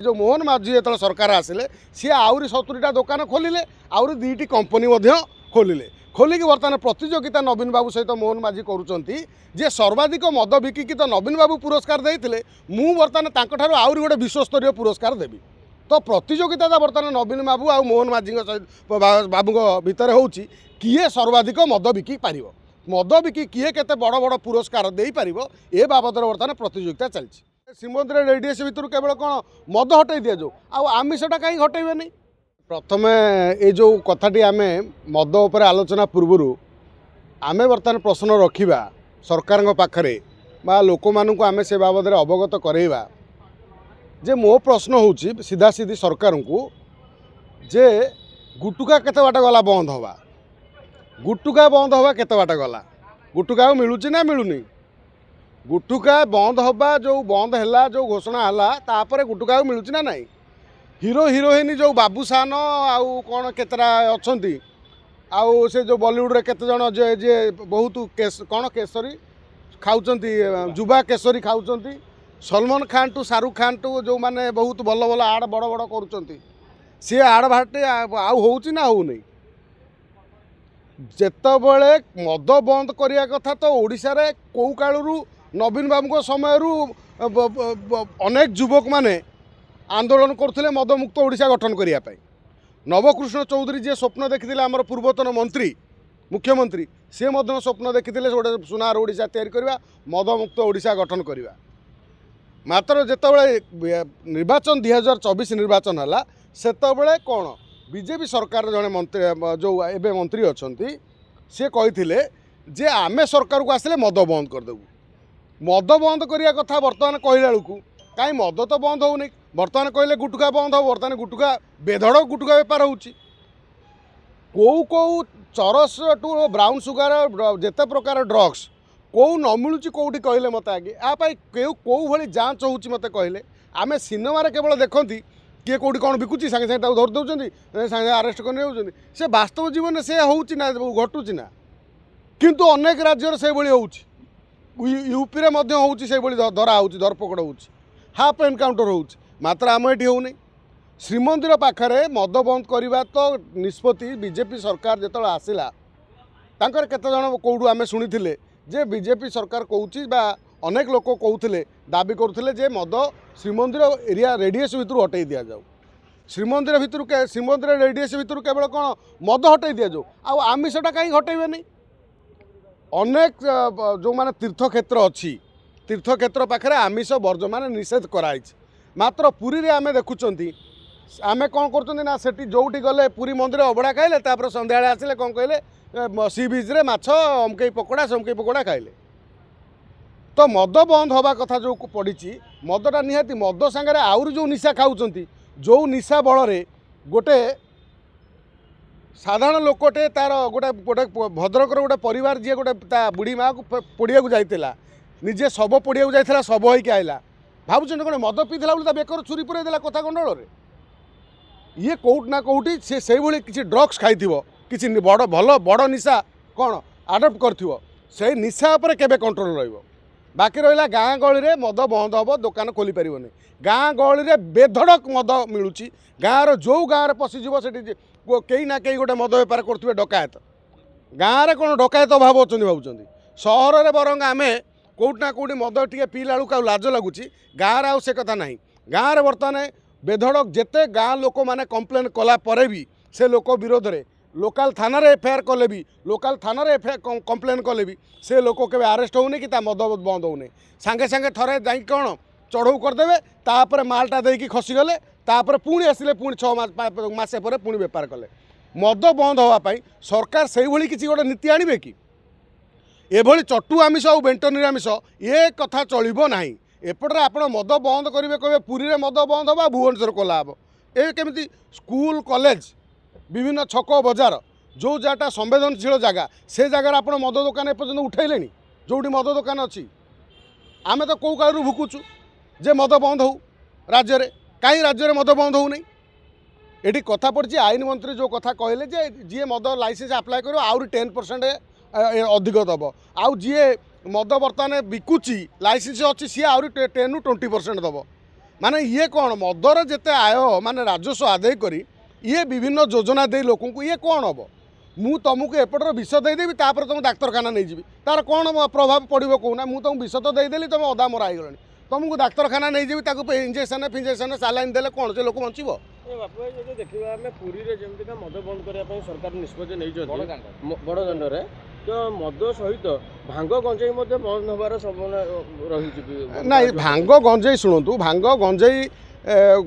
जो मोहन माझी जो सरकार आसिले सी आहरी 70टा दुकान खोलिले आहरी 2टी कंपनी खोलिले खोलिकी बर्तमान प्रतियोगिता नवीन बाबू सहित मोहन माझी करुँच जे सर्वाधिक मद बिकिकी तो नवीन बाबू पुरस्कार देते मु बर्तमान आहरी गोटे विश्वस्तरीय पुरस्कार देवी। तो प्रतियोगिता बर्तमान नवीन बाबू आ मोहन माझी सहित बाबू भितर हो किए सर्वाधिक मद बिकी पार मद बिकी किए केते बड़ बड़ पुरस्कार दे पार ए बाबद बर्तमान प्रतियोगिता चलती। श्रीमंदिर रेडिएस भितर केवल कौन मद हटई दि जाऊ आमिषटा कहीं हटेबे। प्रथम ये जो कथाटी आम मद उपर आलोचना पूर्वर आम बर्तमान प्रश्न रखा सरकार पाखरे बा लोक मानू आम से बाबद अवगत करवा जे मो प्रश्न हूँ सीधा सीधी सरकार को जे गुटुका केते बाट गला बंद हवा गुटुका बंद हवा केते बाट गला गुटुका मिलूची ना मिलूनी गुटुका बंद हवा जो बंद है जो घोषणा है तापर गुटुका मिलूची ना नहीं हीरो हिरोइन जो बाबूसान आउ कौन केतरा अच्छा आउ से जो बॉलीवुड रे केते जन जे जे बहुत कौन केसरी खाऊं जुबा केसरी खाऊं सलमान खान टू शाहरुख खान टू जो माने बहुत भल भल आड़ बड़ बड़ करुँच सी आड़ भाटे आउ हो नहीं जेतबले मद बंद करिया कथा तो ओडिशा रे कौ कालू नवीन बाबू समय अनेक युवक माने आंदोलन करते मद मुक्त ओडिशा गठन करने नवकृष्ण चौधरी जी स्वप्न देखी आमर पूर्वतन मंत्री मुख्यमंत्री सी स्वप्न देखी गोटे सुनार ओडिशा तैयारी करवा मद मुक्त ओडिशा गठन करवा मात्र जितेबाला निर्वाचन 2024 निर्वाचन है सेतबले कौन बीजेपी सरकार जड़े मंत्री जो एवं मंत्री अच्छा सी कही जे आमे सरकार को आसिले मद बंद करदेबू मद बंद करिया कथा बर्तमान कहला बेलू कहीं मद तो बंद हो नहीं बर्तमान कहले गुटुका बंद हो बर्तमान गुटुका बेधड़ गुटुका बेपार होची कौ चरस टू ब्राउन सुगर जेते प्रकार ड्रग्स कौ न मिलूँ कौटी कहले मत आगे यापाई कौ भाई जांच हो मत कहले आम सिनेमा केवल देखती किए कौटी कौन बिकुची सागे सागे धरी दौरान सागे आरेस्ट कर से वास्तव जीवन से होची ना घटुची ना किंतु अनेक राज्य से यूपी रे मध्य होची से धरा होची धरपकड़ होची हाफ एनकाउंटर होची मात्र आम ये होनी श्रीमंदिर पाखरे मद बंद करवा तो निष्पत्ति बीजेपी सरकार जो आसला तांकर केते जण कौटू आम शुणी जे बीजेपी सरकार कहूँ अनेक लोक कहते दाबी करते जे मद श्रीमंदिर एरिया रेडिएस भितर हटई दि जाऊ श्रीमंदिर रेडिएस भितर केवल कौन मद हटई दि जाऊ आमिषटा कहीं हटेबे नहीं अनेक जो माने तीर्थक्षेत्र अच्छी तीर्थक्षेत्र पाखे आमिष वर्ज मान निषेध कराई मात्र पुरी रे आमे देखुंट आमे कौन कर सेठी जोटी गले पुरी मंदिर अबड़ा खाइले तापर संध्या आसिले कौन कहले सी बीच रे माछ अमकई पकोड़ा समकई पकोड़ा खाइले तो मद बंद हवा कथा जो पड़ी मदटा निहाती मद सांगे आउरी जो निशा खाऊं जो निशा बल गोटे साधारण लोकटे तार गोटे गोटे भद्रकर गोटे परिवार जी गोटे बुढ़ी माँ को पोड़िया जाइला निजे शव पोड़िया जाइला शव होइके आइला भावुं कौन मद पीला बोले बेकर छुरी पुराई देला कथा कंडल ये कौट ना कौटी से किसी ड्रग्स खाई किसी बड़ भल बड़ निशा कौन आडप्ट कर निशा उपर केबे कंट्रोल रहिबो बाकी रहा गाँ गहली में मद बंद हम दुकान खोली पार गाँ गहली में बेधड़क मद मिलूँ गाँव जो गाँव पशिज से कई ना कई गोटे मद बेपार करुवे डकायत गाँव में कौन डकायत अभाव अच्छा भावुं सहर में बरंग आम कौट ना कौटी मद टे पीला बेलू लाज लगुच गाँव आउ से कथा ना गाँव में बर्तमान बेधड़क जिते गाँ लोक मैंने कम्प्लेन कलापर भी से लोक विरोध में लोकाल थाना एफआईआर कले भी लोकाल थाना एफआईआर कम्प्लेन कले भी से लोक के आरेस्ट होने कि मद बंद होने सांगे सांगे थरे जा कौन चढ़ऊ करदे तापर मालटा देकी खसीगले तापर पुणी आसिले पुणी 6 मास पर पुणी बेपार कले मद बंद होगापाई सरकार से ही किसी गोटे नीति आणवे कि एभली चटू आमिष और बेंट निरामिष ये कथा चलो ना एपटे आप मद बंद करेंगे कहे पुरी में मद बंद होगा भुवनेश्वर खोला हम ये केमी स्कूल कॉलेज विभिन्न छक बजार जो जगटा संवेदनशील जगह से जगार आप मद दुकान एपर्तन उठेले जोटी मद दुकान अच्छी आम तो कौ कालू भुकुचु जे मद बंद हो राज्य में कहीं राज्य में मद बंद हो नहीं ये कथा पड़ी आईन मंत्री जो कथा कहले जे जी मद लाइसेंस आप्लाय कर आउरी 10% अधिक दब आउ जी मद बर्तमान बिकुची लाइसेंस अच्छी सी आहरी 10 ରୁ 20% दब माने ये कौन मदर जिते आय माने राजस्व आदाय करी ये विभिन्न योजना दे लोक ये कौन हम मु तुमको एपटर विष देदेवी तापर तुम डाक्तरखाना नहीं जी तार कौन प्रभाव पड़ो कहूना मुझे तुमको विष तो देदेली तुम अदा मरा हो तुमको डाक्तरखाना नहीं जी इंजेक्शन फिंजेक्शन सालाइन देले कौन से लोक बचब बापू भाई जो देखा आम पुरी में जमीका मद बंद करने सरकार निष्पत्ति नहीं बड़ दाण्ड तो मद सहित भांग गंजेई बंद हबार संभावना रही ना भांग गंजेई शुणु भांग गंजेई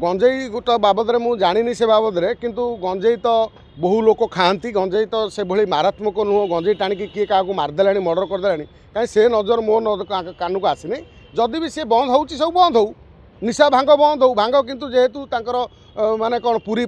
गंजेई तो बाबद मुझे जानी से बाबद किंतु गंजेई तो बहु लोक खाती गंजेई तो से भली मारात्मक नुह गंजेई टाणिकी किए क्या मारदेला मर्डर करदे कहीं से नजर मो कान को आसनी जदि भी सी बंद हो सब बंद हो निशा भांग बंद हो भांग किंतु जेहेतु माने कौन पुरी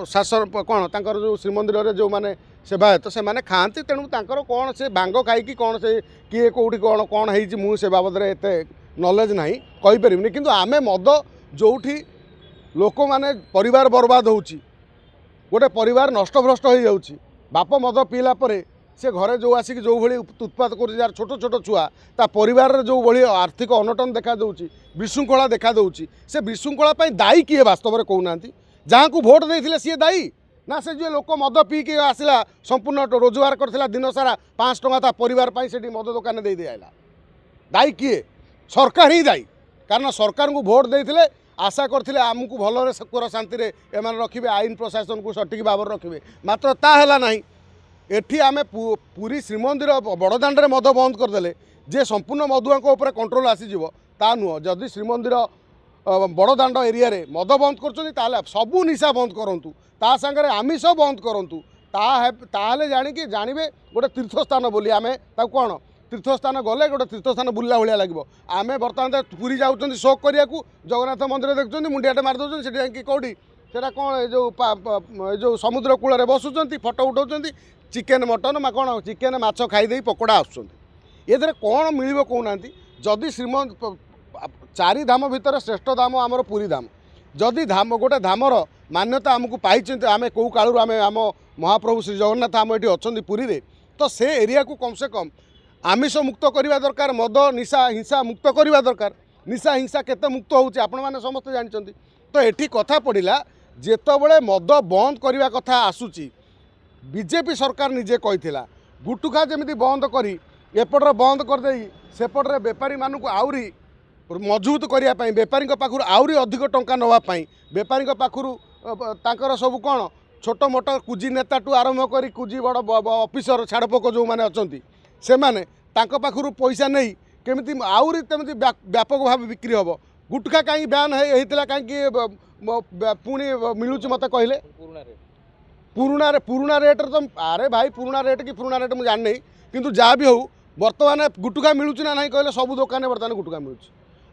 शासन कौन तांकर जो श्रीमंदिर में जो माने सेवायत से माने खाती तेणु तांकर कौन से भांग खाई कौन से किए कौटी कौन कौन है मुझे से बाबद एत नॉलेज ना कहीपरि किंतु आमे मद जोठी लोक माने परिवार बर्बाद होची गोटे परिवार नष्टभ्रष्ट हो जाउची बाप मद पीला परे से घरे जो आसिक जो भली उत्पात कर यार छोट छोट छुआ ता परिवार जो भली आर्थिक अनटन देखा दूची विशृंखला देखा दूची से विशृंखला पाई दायी किए वास्तव में कहूना जहाँ को भोट देते सी दायी ना से जो लोक मद पीके आसला संपूर्ण रोजगार करथिला दिन सारा 5 टंका ता परिवार पाई सेठी मद दुकान दे आइला दायी किए सरकार ही दायी कारण सरकार को भोट देते आशा करथिले आमको भलरे सुखर शांति एम रखिए आईन प्रशासन को सठिक भाव रखिए मात्र ताहला नहीं एठी आमे पूरी श्रीमंदिर बड़दाण्ड मद बंद करदे जे संपूर्ण मदुआ उपर कंट्रोल आसीज ता नुह जदि श्रीमंदिर बड़दाण्ड एरिया रे मद बंद कर सबू निशा बंद करूँ ता सागर आमिष बंद करूँ ताले जाणिकी जानवे गोटे तीर्थस्थान बोली आमे कौन तीर्थस्थान गले गोटे तीर्थस्थान बुला भाया लगे आमे बर्तमान पूरी जाऊँ शोक करने को जगन्नाथ मंदिर देखुं मुंडियाटे मारिदे से कौटी सेटा कौन जो समुद्र कूल बसुँच फटो उठाऊँ चिकेन मटन कौन चिकेन माछ खाईदे पकोड़ा आसुँच ये कौन मिल कहूना जदि श्रीमंद 4 धाम भितर श्रेष्ठ धाम आमर पुरी धाम जदि धाम गोटे धामर मान्यता आमको पाई आम कौ कालू आम आम महाप्रभु श्री जगन्नाथ आम ये अच्छा पुरी रे तो से एरिया को कम से कम आमिष मुक्त करवा दरकार मद निशा हिंसा मुक्त करवा दरकार निशा हिंसा केते मुक्त होउची आपण माने समस्त जानचंती तो एठी कथा पड़िला जेतबळे मद बंद करवा कथा आसुची बीजेपी सरकार निजे कहिथिला गुटुखा जमिति बंद करी एपटर बंद कर देई सेपटर बेपारी मानकु आउरी मजबूत करिया पई बेपारी पाखुर आउरी अधिक टंका नवा पई बेपारी पाखुर तांकर सब कोन छोट मोट कुजी नेता टू आरंभ करी कुजी बड़ ऑफिसर छाड़पोक जो माने अछंती से माने तांको पाखुर पैसा नहीं केमिति आउरी तेमिति व्यापक भाव बिक्री हम गुटखा कहीं ब्यान होता कहीं पुणी मिलूँ मत कहले पुराना रेट तो अरे भाई पुराना रेट कि पुराना रेट मुझे जानी किंतु जहाँ भी हो बर्तमान गुटखा मिलूँ ना नहीं कहले सब दुकान बर्तमान गुटखा मिलूँ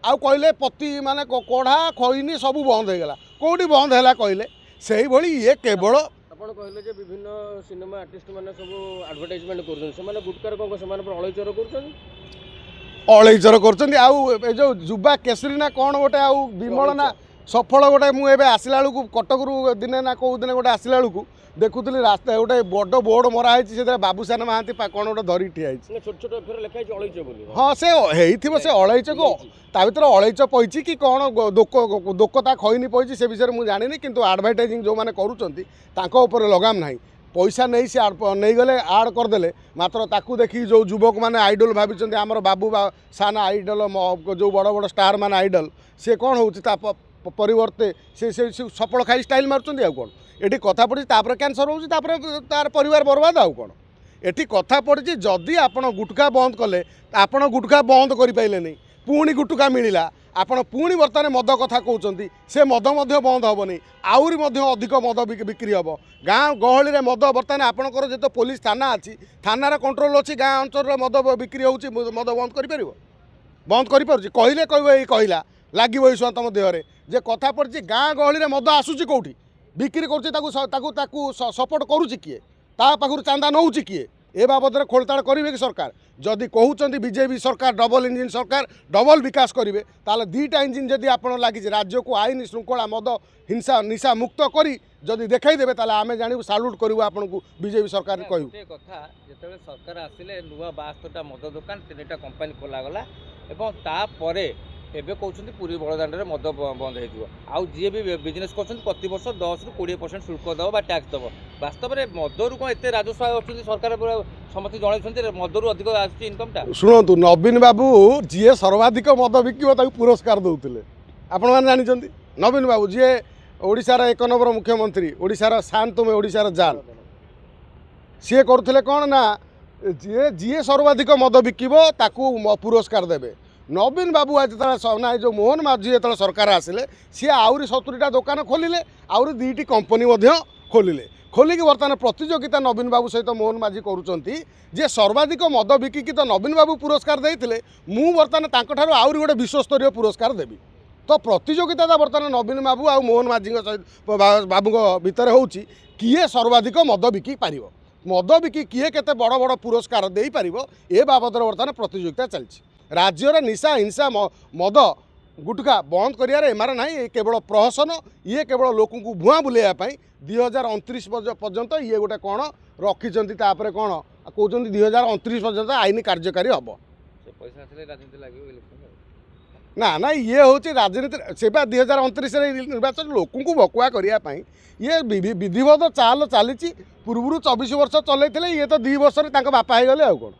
आउ कहले पति माने कढ़ा खैनी सब बंद हो गला कौटी बंद है कहले से ही ये केवल आपण कहले जे विभिन्न सिनेमा आर्टिस्ट माने सब एडवर्टाइजमेंट करछन से माने गुटकार को समान पर अळैचर करछन अळैचर करछन आउ ए जो जुबा केसरी ना कोन गोटे आउ विमल ना सफल गोटे मु एबे आसिला बेलू कटक रु दिने ना कौ दिन गोटे आसिला बेलू देखुली रास्ता गोटे बड़ बोर्ड मरा है बाबूसान महांती कौन गोटे धरी ठिया छोट छोट अक्षर लिखा है अळैच बोली हाँ से होइथिबो से अळैच को ता भीतर अळैच पईची कि कौन दोक ता खैनी पईची से विषय मुझे जानी किंतु एडवर्टाइजिंग जो माने करूचंती तांको ऊपर लगाम नहीं पैसा नहीं से नहीं गले आड करदे मात्र ताकू देखी जो युवक मैंने आइडल भावी आमर बाबू साना आइडल जो बड़ बड़ स्टार मान आइडल सी कौन हो परिवर्ते से सफल खाई स्टाइल मार्चंती आ कौन एटी कथा पड़ी कैंसर हो तार परिवार बर्बाद आउ कौन एटी कथा पड़ी जदि आप गुटखा बंद कले आपड़ गुटखा बंद करें नहीं पुणी गुटखा मिलला आपण पुणी बर्तमान मद कथा कहते से मद बंद हेनी आउरी अधिक मद बिक्री हम गाँ गहली में मद बर्तमान आपंकर जो पुलिस थाना अच्छी थानार कंट्रोल अच्छी गाँ अंचल मद बिक्री हो मद बंद कर बंद कहले कहला लगे सुत मो देहरे जे कथा पड़ी गाँ गहली में मद आसूँ कौटी बिक्री करुँ सपोर्ट करुच्ची किए ता पाखु चांदा नौ किए ए बाबद खोलताड़ करेंगे कि सरकार जदि कहते बीजेपी सरकार डबल इंजिन सरकार डबल विकास करेंगे ताले दीटा इंजिन जदि आप लगी राज्य को आईन श्रृंखला मद हिंसा निशा मुक्त करी जदि देखईदेवे ताले आमे जानू साल्यूट करूँ आपन को बीजेपी सरकार कहू कथा जो सरकार आसिले नुआ 72टा मद दुकान 3टा कंपानी खोलागला एवं तापर ଏବେ କହୁଛନ୍ତି ପୁରୀ ବଡ଼ଦାଣ୍ଡରେ ମଦ ବନ୍ଦ ହେଇଯିବ ଆଉ ଯିଏ ବି ବିଜନେସ୍ କରୁଛନ୍ତି ପ୍ରତିବର୍ଷ 10ରୁ 20% ଶୁଳ୍କ ଦେବ ବା ଟ୍ୟାକ୍ସ ଦେବ ବାସ୍ତବରେ ମଦରୁ କ'ଣ ଏତେ ରାଜସ୍ୱ ଆସୁଛନ୍ତି ସରକାର ସମସ୍ତେ ଜଣାଇଛନ୍ତି ମଦରୁ ଅଧିକ ଆସୁଛି ଇନକମ୍ଟା ଶୁଣନ୍ତୁ ନବୀନ ବାବୁ ଯିଏ ସର୍ବାଧିକ ମଦ ବିକିବ ତାକୁ ପୁରସ୍କାର ଦେଉଥିଲେ ଆପଣମାନେ ଜାଣିଛନ୍ତି ନବୀନ ବାବୁ ଯିଏ ଓଡ଼ିଶାର 1 ନମ୍ବର ମୁଖ୍ୟମନ୍ତ୍ରୀ ଓଡ଼ିଶାର ଶାନ ତୁମେ ଓଡ଼ିଶାର ଜାନ ସିଏ କରୁଥିଲେ କ'ଣ ନା ଯିଏ ସର୍ବାଧିକ ମଦ ବିକିବ ତାକୁ ପୁରସ୍କାର ଦେବେ ନବୀନ ବାବୁ ଆଜି ଯେତେବେଳେ ନା ଏ ଯେଉଁ ମୋହନ ମାଝୀ ଯେତେବେଳେ ସରକାର ଆସିଲେ ସିଏ ଆହୁରି 70ଟା ଦୋକାନ ଖୋଲିଲେ ଆହୁରି 2ଟି କମ୍ପାନୀ ମଧ୍ୟ ଖୋଲିକି ବର୍ତ୍ତମାନ ପ୍ରତିଯୋଗିତା ନବୀନ ବାବୁ ସହିତ ମୋହନ ମାଝୀ କରୁଛନ୍ତି ଯେ ସର୍ବାଧିକ ମଦ ବିକିକି ତ ନବୀନ ବାବୁ ପୁରସ୍କାର ଦେଇଥିଲେ ମୁଁ ବର୍ତ୍ତମାନ ତାଙ୍କଠାରୁ ଆହୁରି ଗୋଟେ ବିଶ୍ୱସ୍ତରୀୟ ପୁରସ୍କାର ଦେବି ତ ପ୍ରତିଯୋଗିତାଟା ବର୍ତ୍ତମାନ ନବୀନ ବାବୁ ଆଉ ମୋହନ ମାଝୀଙ୍କ ସହିତ ବାବୁଙ୍କ ଭିତରେ ହେଉଛି କିଏ ସର୍ବାଧିକ ମଦ ବିକି ପାରିବ ମଦ ବିକି କିଏ କେତେ ବଡ଼ ବଡ଼ ପୁରସ୍କାର ଦେଇପାରିବ ଏ ବାବଦରେ ବର୍ତ୍ତମାନ ପ୍ରତିଯୋଗିତା ଚାଲିଛି ରାଜ୍ୟରେ ନିଶା ହିଂସା ମଦ ଗୁଟୁକା ବନ୍ଦ କରିବାରେ ଏମାର ନାହିଁ କେବଳ ପ୍ରହସନ ଇଏ କେବଳ ଲୋକଙ୍କୁ ଭୁଆଁ ବୁଲେଇବା ପାଇଁ 2029 ପର୍ଯ୍ୟନ୍ତ ଇଏ ଗୋଟେ କ'ଣ ରଖିଛନ୍ତି ତାପରେ କ'ଣ କହୁଛନ୍ତି 2029 ପର୍ଯ୍ୟନ୍ତ ଆଇନ କାର୍ଯ୍ୟକାରୀ ହେବ ସେ ପଇସା ଆସିଲେ ରାଜନୀତି ଲାଗିବ ଇଲେକ୍ସନ ନା ଇଏ ହେଉଛି ରାଜନୀତି ସେ ବା 2029ରେ ନିର୍ବାଚନ ଲୋକଙ୍କୁ ଭକୁଆ କରିବା ପାଇଁ ଇଏ ବିଧିବଦ୍ଧ ଚାଲ ଚାଲିଛି ପୂର୍ବରୁ 24 ବର୍ଷ ଚଲେଇଥିଲେ ଇଏ ତ 2 ବର୍ଷରେ ତାଙ୍କ ବାପା ହେଇଗଲେ ଆଉ କ'ଣ